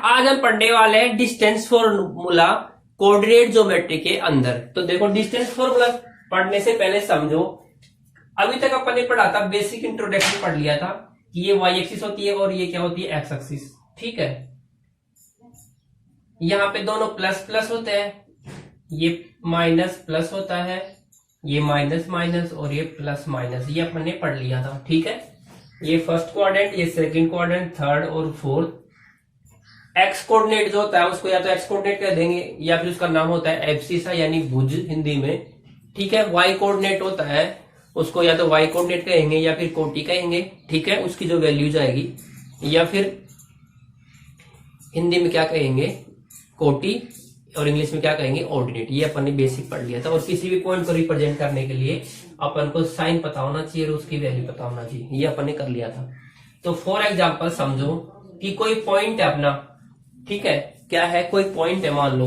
आज हम पढ़ने वाले हैं डिस्टेंस फॉर्मूला कोऑर्डिनेट ज्योमेट्री के अंदर। तो देखो डिस्टेंस फॉर्मूला पढ़ने से पहले समझो, अभी तक अपन ने पढ़ा था, बेसिक इंट्रोडक्शन पढ़ लिया था कि ये वाई एक्सिस होती है और ये क्या होती है, एक्स एक्सिस। ठीक है, यहाँ पे दोनों प्लस प्लस होते हैं, ये माइनस प्लस होता है, ये माइनस माइनस और ये प्लस माइनस, ये अपन ने पढ़ लिया था। ठीक है, ये फर्स्ट क्वाड्रेंट, ये सेकंड क्वाड्रेंट, थर्ड और फोर्थ। एक्स कोऑर्डिनेट जो होता है उसको या तो एक्स कोऑर्डिनेट कह देंगे या फिर उसका नाम होता है एब्सिसा यानी भुज हिंदी में। ठीक है, वाई कोऑर्डिनेट होता है उसको या तो वाई कोऑर्डिनेट कहेंगे या फिर कोटि कहेंगे। ठीक है, उसकी जो वैल्यू जाएगी, या फिर हिंदी में क्या कहेंगे, कोटि, और इंग्लिश में क्या कहेंगे, ऑर्डिनेट। ये अपन ने बेसिक पढ़ लिया था। और किसी भी पॉइंट को रिप्रेजेंट करने के लिए अपन को साइन पता होना चाहिए और उसकी वैल्यू पता होना चाहिए, ये अपन ने कर लिया था। तो फॉर एग्जांपल समझो कि कोई पॉइंट है अपना, ठीक है, क्या है, कोई पॉइंट है मान लो,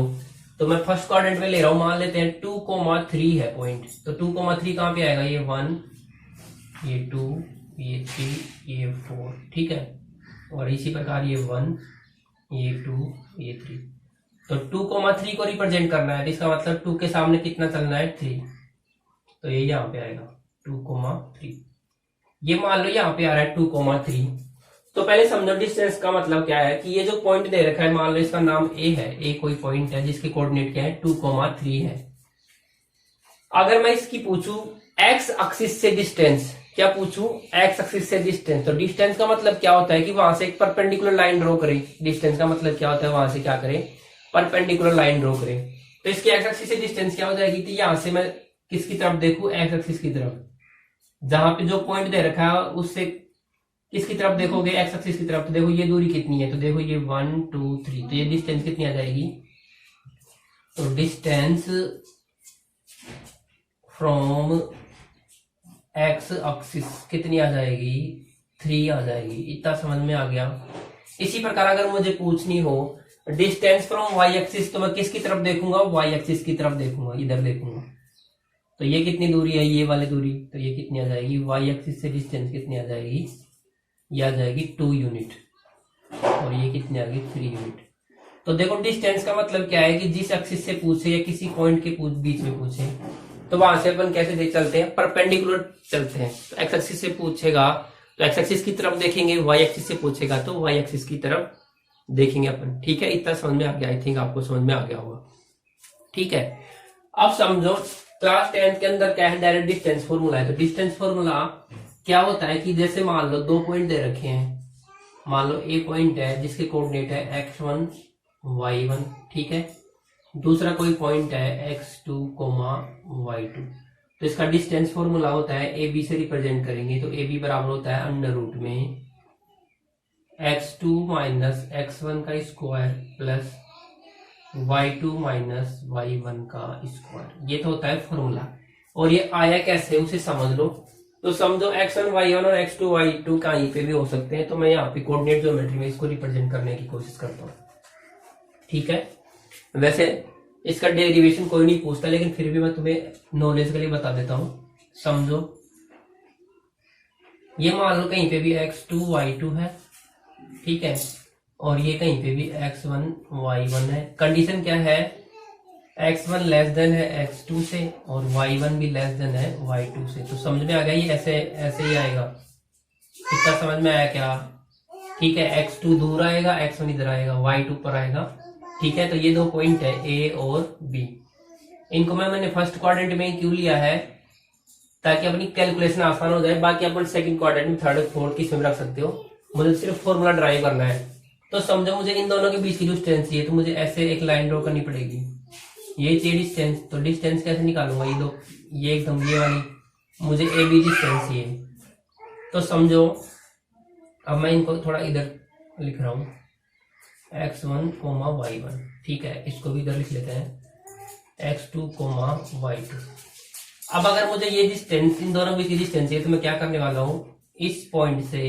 तो मैं फर्स्ट क्वाड्रेंट में ले रहा हूं, मान लेते हैं 2,3 है पॉइंट। तो 2,3 कहां पे आएगा, ये 1, ये 2, ये 3, ये 4। ठीक है, और इसी प्रकार ये 1, ये 2, ये 3। तो 2,3 को रिप्रेजेंट करना है, तो इसका मतलब 2 के सामने कितना चलना है, 3। तो ये यहाँ पे आएगा 2,3। ये मान लो यहाँ पे आ रहा है 2,3। तो पहले समझो डिस्टेंस का मतलब क्या है कि ये जो पॉइंट दे रखा है, मान लो इसका नाम ए है, ए कोई पॉइंट है जिसके कोऑर्डिनेट क्या है, 2,3 है। अगर मैं इसकी पूछूं एक्स एक्सिस से डिस्टेंस, क्या पूछूं, एक्स एक्सिस से डिस्टेंस, तो डिस्टेंस का मतलब क्या होता है कि वहां से एक परपेंडिकुलर लाइन ड्रॉ करें। डिस्टेंस का मतलब क्या होता है, वहां से क्या करें, परपेंडिकुलर लाइन ड्रॉ करें। तो इसकी एक्स एक्सिस से डिस्टेंस क्या हो जाएगी, तो यहां से मैं किसकी तरफ देखूं, एक्स एक्सिस की तरफ, जहां पे जो पॉइंट दे रखा है उससे किसकी तरफ देखोगे, एक्स एक्सिस की तरफ। तो देखो ये दूरी कितनी है, तो देखो ये 1, 2, 3, तो ये डिस्टेंस कितनी आ जाएगी, तो डिस्टेंस फ्रॉम एक्स एक्सिस कितनी आ जाएगी, 3 आ जाएगी। इतना समझ में आ गया। इसी प्रकार अगर मुझे पूछनी हो डिस्टेंस फ्रॉम वाई एक्सिस, तो मैं किसकी तरफ देखूंगा, वाई एक्सिस की तरफ देखूंगा, इधर देखूंगा। तो ये कितनी दूरी है, ये वाली दूरी, तो ये कितनी आ जाएगी, वाई एक्सिस से डिस्टेंस कितनी आ जाएगी, ये आ जाएगी 2 यूनिट, और ये कितनी आ गई, 3 यूनिट। तो देखो डिस्टेंस का मतलब क्या है कि जिस एक्सिस से पूछे या किसी पॉइंट के बीच में पूछे, तो वहां से अपन कैसे देख चलते हैं, परपेंडिकुलर चलते हैं। तो एक्स एक्सिस से पूछेगा तो एक्स एक्सिस की तरफ देखेंगे, वाई एक्सिस से पूछेगा तो वाई एक्सिस की तरफ देखेंगे अपन। ठीक है, इतना समझ में आ गया, आई थिंक आपको समझ में आ गया होगा। ठीक है, अब समझो क्लास 10 के अंदर क्या है, डायरेक्ट डिस्टेंस फॉर्मूला है। तो डिस्टेंस फॉर्मूला क्या होता है कि जैसे मान लो 2 पॉइंट दे रखे हैं, मान लो ए पॉइंट है जिसके कोऑर्डिनेट है x1, y1। ठीक है, दूसरा कोई पॉइंट है x2, y2। तो इसका डिस्टेंस फॉर्मूला होता है, ए बी से रिप्रेजेंट करेंगे तो ए बी बराबर होता है अंडर रूट में x2 माइनस x1 का square plus y2 minus y1 का स्क्वायर। ये तो होता है फॉर्मूला। और ये आया कैसे उसे समझ लो। तो समझो x1, y1 और x2, y2 कहीं पे भी हो सकते हैं, तो मैं यहाँ पे कोऑर्डिनेट ज्योमेट्री में इसको रिप्रेजेंट करने की कोशिश करता हूँ। ठीक है, वैसे इसका डेरिवेशन कोई नहीं पूछता, लेकिन फिर भी मैं तुम्हें नॉलेज के लिए बता देता हूँ। समझो ये मान लो कहीं पे भी x2, y2 है, ठीक है, और ये कहीं पे भी x1, y1 है। कंडीशन क्या है, x1 लेस देन है x2 से और y1 भी लेस देन है y2 से। तो समझ में आ गया, ये ऐसे ऐसे ही आएगा। इतना समझ में आया क्या। ठीक है, x2 दूर आएगा, x1 इधर आएगा, y2 पर आएगा। ठीक है, तो ये 2 पॉइंट है a और b। इनको मैंने फर्स्ट क्वाड्रेंट में क्यों लिया है, ताकि अपनी कैलकुलेशन आसान हो जाए। बाकी अपन सेकंड क्वाड्रेंट में, थर्ड, फोर्थ किस में रख सकते हो, मुझे सिर्फ फॉर्मूला ड्राइव करना है। तो समझो मुझे इन दोनों के बीच की डिस्टेंस चाहिए, तो मुझे ऐसे एक लाइन ड्रॉ करनी पड़ेगी। ये चाहिए डिस्टेंस, तो डिस्टेंस कैसे निकालूंगा, ये 2, ये एकदम ये वाली, मुझे ए बी डिस्टेंस चाहिए। तो समझो अब मैं इनको थोड़ा इधर लिख रहा हूँ, x1, y1। ठीक है, इसको भी इधर लिख लेते हैं, x2, y2। अब अगर मुझे ये डिस्टेंस, इन दोनों बीच की डिस्टेंस चाहिए, तो मैं क्या करने वाला हूँ, इस पॉइंट से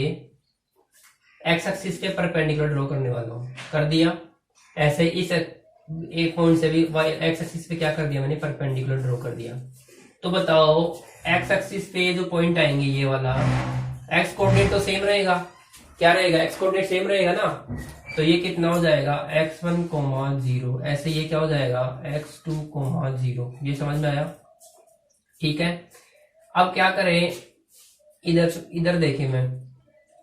एक्स एक्सिस के परपेंडिकुलर ड्रॉ करने वाला हूँ। कर दिया। ऐसे इस एक पॉइंट से भी वाई एक्स एक्सिस पे क्या कर दिया मैंने, परपेंडिकुलर ड्रॉ कर दिया। तो बताओ एक्स एक्सिस पे जो पॉइंट आएंगे, ये वाला एक्स कोऑर्डिनेट तो सेम रहेगा, क्या रहेगा, एक्स कोऑर्डिनेट सेम रहेगा ना। तो ये कितना हो जाएगा x1, 0। ऐसे ये क्या हो जाएगा x2, 0। ये समझ में आया? ठीक है। अब क्या करें, इधर इधर देखें मैं,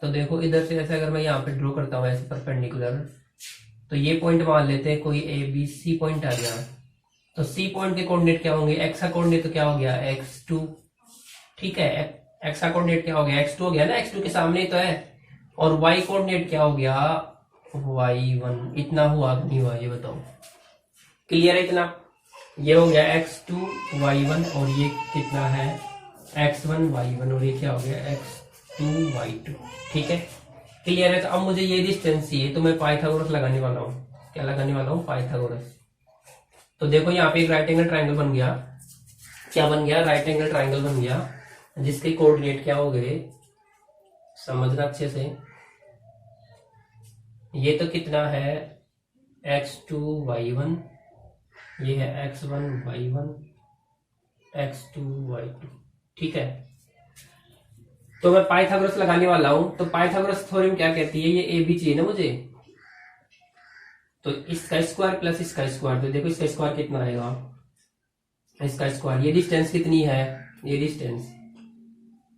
तो देखो इधर से ऐसे अगर मैं यहाँ पे ड्रॉ करता हूँ ऐसे परपेंडिकुलर, तो ये पॉइंट मान लेते हैं कोई ए बी सी पॉइंट आ गया। तो सी पॉइंट के कोऑर्डिनेट क्या होंगे, एक्स का कोऑर्डिनेट तो क्या हो गया x2, ठीक है। एक्स का कोऑर्डिनेट क्या हो गया x2 हो गया ना, x2 के सामने ही तो है। और y कोऑर्डिनेट क्या हो गया y1। इतना हुआ कि नहीं हुआ ये बताओ? क्लियर है इतना? ये हो गया x2 y1 और ये कितना है x1 y1 और ये क्या हो गया x2 y2। ठीक है, क्लियर है? तो अब मुझे ये डिस्टेंस चाहिए, तो मैं पाइथागोरस लगाने वाला हूँ। क्या लगाने वाला हूँ? पाइथागोरस। तो देखो यहाँ पे एक राइट एंगल ट्राइंगल बन गया। क्या बन गया? राइट एंगल ट्राइंगल बन गया, जिसके कोऑर्डिनेट क्या हो गए, समझना अच्छे से। ये तो कितना है x2 y1, ये है x1 y1, x2 y2। ठीक है, तो मैं पाइथागोरस लगाने वाला हूं। तो पाइथागोरस थ्योरम क्या कहती है, ये ए बी चाहिए ना मुझे, तो इसका स्क्वायर प्लस इसका स्क्वायर। तो देखो इसका स्क्वायर कितना आएगा, इसका स्क्वायर। ये डिस्टेंस कितनी है, ये डिस्टेंस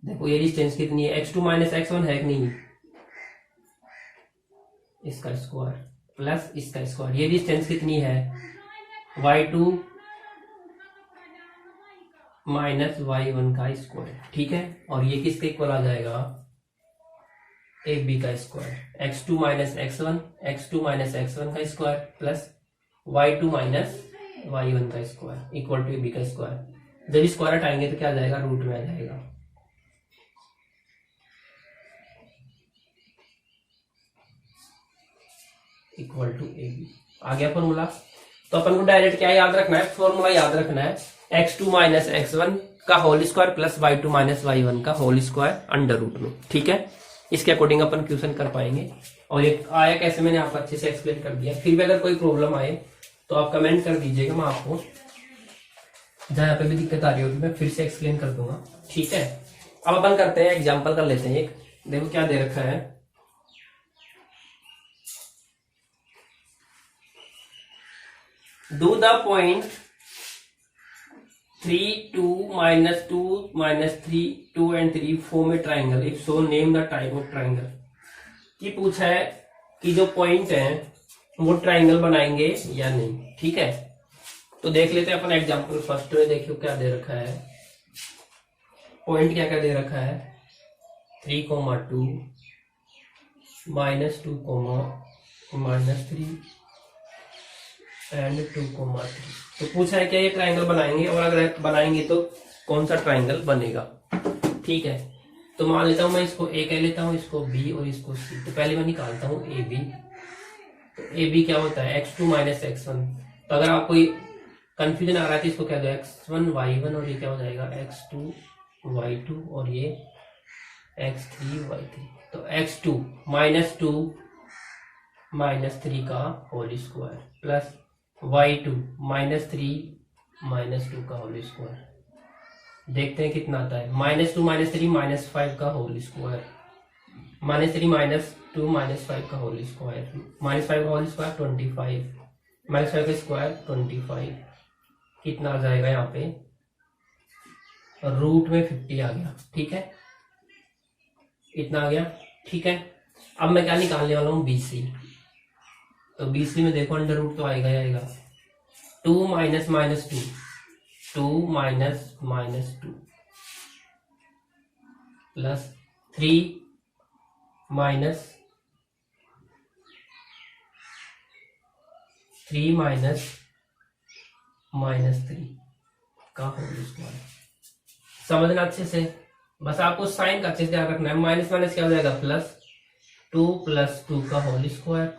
देखो, ये डिस्टेंस कितनी है x2 माइनस x1 है कि नहीं, इसका स्क्वायर प्लस इसका स्क्वायर। ये डिस्टेंस कितनी है y2 माइनस y1 का स्क्वायर। ठीक है, और ये किसके इक्वल आ जाएगा, ए बी का square. x2 minus x1, x2 minus x1 का square plus y2 minus y1 का square equal to A B का स्क्वायर। जब स्क्वायर हटाएंगे तो क्या आ जाएगा, रूट में आ जाएगा। इक्वल टू ए बी आ गया फॉर्मूला। तो अपन को डायरेक्ट क्या याद रखना है, फॉर्मूला याद रखना है, x2 माइनस x1 का whole square plus y2 minus y1 का होल स्क्वायर अंडर रूट में। ठीक है, इसके अकॉर्डिंग अपन क्वेश्चन कर पाएंगे। और ये आया कैसे मैंने आपको अच्छे से एक्सप्लेन कर दिया। फिर भी अगर कोई प्रॉब्लम आए तो आप कमेंट कर दीजिएगा, मैं आपको जहां पे भी दिक्कत आ रही होगी मैं फिर से एक्सप्लेन कर दूंगा। ठीक है, अब अपन करते हैं एग्जाम्पल कर लेते हैं एक। देखो क्या दे रखा है, do the point 3, 2, -2, -3, 2 and 3 form a triangle, if so name the type of triangle। कि पूछा है कि जो पॉइंट है वो ट्राइंगल बनाएंगे या नहीं। ठीक है, तो देख लेते हैं अपन एग्जांपल फर्स्ट में। देखियो क्या दे रखा है, पॉइंट क्या क्या दे रखा है 3, 2, -2, -3 एंड 2, 3। तो पूछा है क्या ये ट्राइंगल बनाएंगे, और अगर बनाएंगे तो कौन सा ट्राइंगल बनेगा। ठीक है, तो मान लेता हूं मैं इसको ए कह लेता हूं, इसको बी और इसको सी। तो पहले मैं निकालता हूं ए बी। तो ए बी क्या होता है x2 माइनस x1। तो अगर आपको कंफ्यूजन आ रहा है तो इसको कह दो x1 y1 और ये क्या हो जाएगा x2 y2 और ये x3 y3। तो x2 -2 -3 का होल स्क्वायर प्लस y2 -3 -2 का होल स्क्वायर। देखते हैं कितना आता है, -2 -3 -5 का होल स्क्वायर, -3 -2 -5 का होल स्क्वायर, -5 का होल स्क्वायर 25, -5 का स्क्वायर 25। कितना आ जाएगा यहाँ पे, रूट में 50 आ गया। ठीक है, इतना आ गया। ठीक है, अब मैं क्या निकालने वाला हूँ BC। तो BC में देखो अंडर रूट तो आएगा ही आएगा, 2 minus -2 2 minus -2 plus 3 minus 3 minus -3 का होल स्क्वायर। समझना अच्छे से, बस आपको साइन का अच्छे से ध्यान रखना है। माइनस माइनस क्या हो जाएगा प्लस, 2 + 2 का होल स्क्वायर,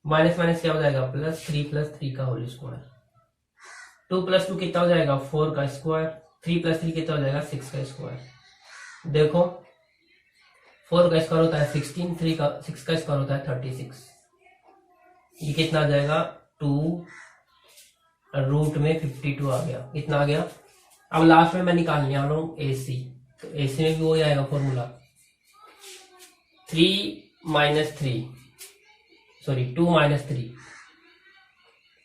माइनस माइनस क्या हो जाएगा प्लस, 3 + 3 का होल स्क्वायर। 2 + 2 कितना हो जाएगा 4 का स्क्वायर, 3 + 3 कितना हो जाएगा 6 का स्क्वायर। देखो 4 का स्क्वायर होता है 16, 6 का स्क्वायर होता है 36। ये कितना आ जाएगा 2 रूट में 52 आ गया। इतना आ गया। अब लास्ट में मैं निकालने वाला हूं AC। तो AC में भी वही आएगा फॉर्मूला, 3 - 3 सॉरी 2 माइनस 3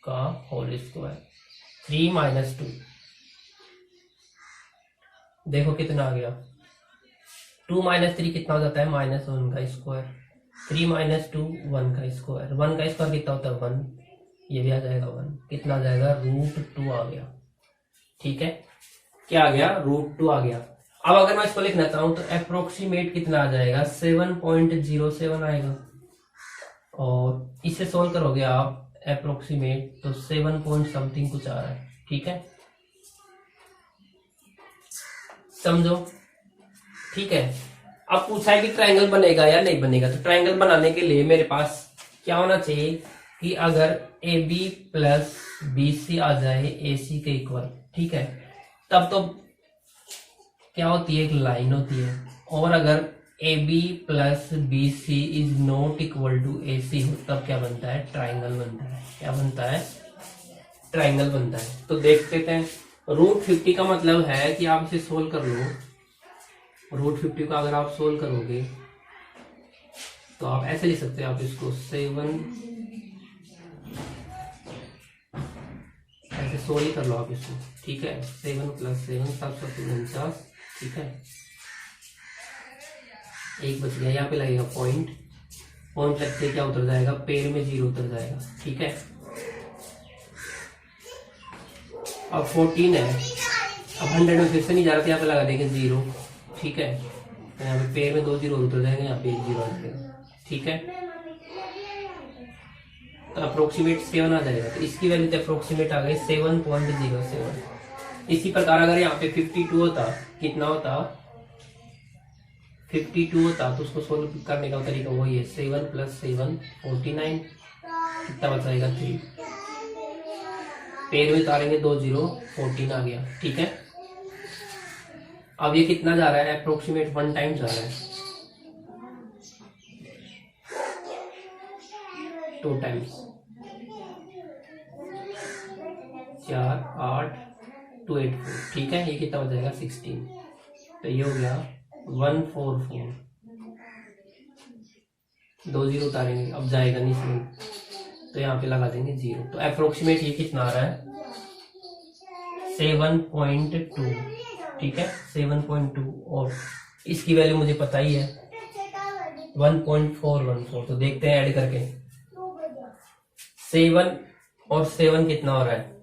का होल स्क्वायर, 3 माइनस 2, देखो कितना आ गया, 2 माइनस 3 कितना हो जाता है, -1 का स्क्वायर, 3 माइनस 2 1 का स्क्वायर, 1 का स्क्वायर कितना होता है 1, ये भी आ जाएगा 1, कितना आ जाएगा √2 आ गया। ठीक है, क्या आ गया, √2 आ गया। अब अगर मैं इसको लिखना चाहूं तो अप्रोक्सीमेट कितना आ जाएगा, 7.07 आएगा, और इसे सोल्व करोगे आप अप्रोक्सीमेट तो 7 पॉइंट समथिंग कुछ आ रहा है। ठीक है, समझो। ठीक है, अब पूछा है कि ट्रायंगल बनेगा या नहीं बनेगा, तो ट्रायंगल बनाने के लिए मेरे पास क्या होना चाहिए कि अगर A B plus B C आ जाए ए सी के इक्वल, ठीक है, तब तो क्या होती है, एक लाइन होती है। और अगर A B plus B C is not equal to A C हो, तब क्या बनता है, ट्राइंगल बनता है। क्या बनता है, ट्राइंगल बनता है। तो देख लेते हैं, √50 का मतलब है कि आप इसे सोल्व कर लो, √50 का अगर आप सोल्व करोगे तो आप ऐसे लिख सकते हैं, आप इसको 7 ऐसे सोल्व ही कर लो आप इसको। ठीक है, 7 + 7 749, ठीक है, एक बच गया, यहाँ पे लगेगा पॉइंट, पॉइंट लगते क्या उतर जाएगा, पेड़ में 0 उतर जाएगा। ठीक है, अब 14 है, अब 100 में फिर से नहीं जा रहा था, यहाँ पे लगा देंगे 0। ठीक है, तो यहाँ पे पेड़ में 2 0 उतर जाएंगे, यहाँ पे 1 0 आ जाएगा। ठीक है, तो अप्रोक्सीमेट 7 आ जाएगा, तो इसकी वैल्यू तो अप्रोक्सीमेट आ गई 7.07। इसी प्रकार अगर यहाँ पे 52 होता, कितना होता, 52 होता, तो उसको सोल्व करने का तरीका वही है, 7 + 7 49, कितना बचाएगा 3, पेड़ में उतारेंगे 2 0 14 आ गया। ठीक है, अब ये कितना जा रहा है, अप्रोक्सीमेट 1 टाइम जा रहा है, 2 टाइम्स, 4 8 2 8 4। ठीक है, ये कितना हो जाएगा 16, तो ये हो गया 144, 2 0 उतारेंगे, अब जाएगा नहीं इसमें, तो यहाँ पे लगा देंगे 0। तो अप्रोक्सीमेट ये कितना आ रहा है, 7.2। ठीक है, 7.2, और इसकी वैल्यू मुझे पता ही है 1.414। तो देखते हैं ऐड करके, 7 और 7 कितना हो रहा है,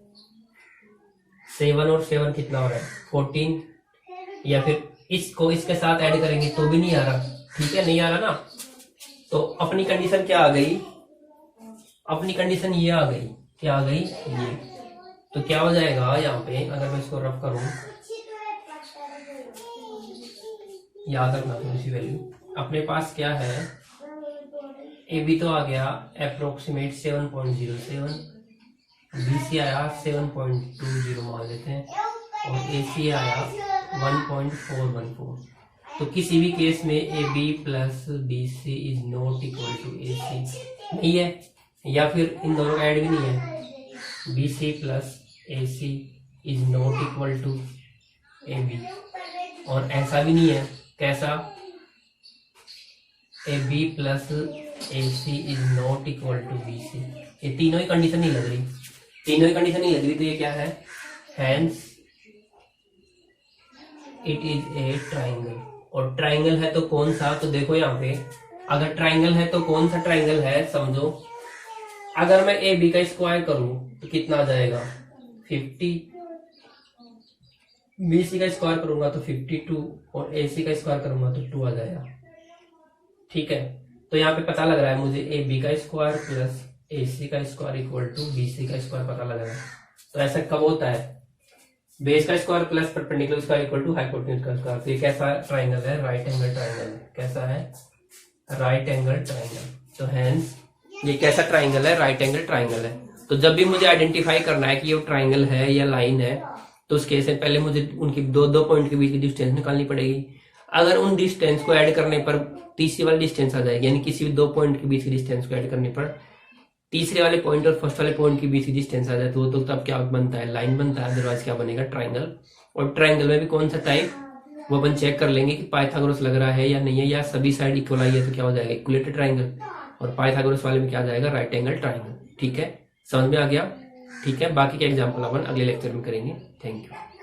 7 और 7 कितना हो रहा है 14, या फिर इसको इसके साथ ऐड करेंगे तो भी नहीं आ रहा। ठीक है, नहीं आ रहा ना, तो अपनी कंडीशन क्या आ गई, अपनी कंडीशन ये आ गई, क्या आ गई ये। तो क्या हो जाएगा यहाँ पे, अगर मैं इसको रफ करूं, याद रखना थोड़ी सी वैल्यू, अपने पास क्या है, ए बी तो आ गया अप्रोक्सीमेट 7.07, बी सी आया 7.20 मान लेते हैं, और ए सी आया 1.414। तो किसी भी केस में A B plus B C is not equal to A C नहीं है, या फिर इन दोनों का ऐड भी नहीं है, B C plus A C is not equal to A B, और ऐसा भी नहीं है, कैसा, A B plus A C is not equal to B C. ये तीनों ही कंडीशन नहीं लग रही, तीनों ही कंडीशन नहीं लग रही, तो ये क्या है, hence it is a triangle. और ट्राइंगल है तो कौन सा, तो देखो यहाँ पे, अगर ट्राइंगल है तो कौन सा ट्राइंगल है, समझो। अगर मैं ए बी का स्क्वायर करूं तो कितना आ जाएगा 50, बी सी का स्क्वायर करूंगा तो 52, और ए सी का स्क्वायर करूंगा तो 2 आ जाएगा। ठीक है, तो यहाँ पे पता लग रहा है मुझे ए बी का स्क्वायर प्लस ए सी का square equal to B C का स्क्वायर पता लग रहा है। तो ऐसा कब होता है, बेस का square plus perpendicular square equal to hypotenuse का स्क्वायर। तो ये कैसा ट्राइंगल है, राइट एंगल ट्राइंगल। कैसा है, राइट एंगल ट्राइंगल। तो हेंस ये कैसा ट्राइंगल है, राइट एंगल ट्राइंगल है। तो जब भी मुझे आइडेंटिफाई करना है कि ये ट्राइंगल है या लाइन है, तो उस केस में पहले मुझे उनकी दो पॉइंट के बीच की डिस्टेंस निकालनी पड़ेगी। अगर उन डिस्टेंस को ऐड करने पर तीसरी वाली डिस्टेंस आ जाएगी, यानी किसी भी 2 पॉइंट के बीच की डिस्टेंस को ऐड करने पर तीसरे वाले पॉइंट और फर्स्ट वाले पॉइंट के बीच की डिस्टेंस आ जाए, तो तब क्या बनता है, लाइन बनता है। अदरवाइज क्या बनेगा, ट्राइंगल। और ट्राइंगल में भी कौन सा टाइप, वो अपन चेक कर लेंगे कि पाइथागोरस लग रहा है या नहीं है, या सभी साइड इक्वल आई है, तो क्या हो जाएगा, इक्वलेटेड ट्राइंगल। और पाइथागोरस वाले में क्या आ जाएगा, राइट एंगल ट्राइंगल। ठीक है, समझ में आ गया। ठीक है, बाकी के एग्जाम्पल अपन अगले लेक्चर में करेंगे। Thank you.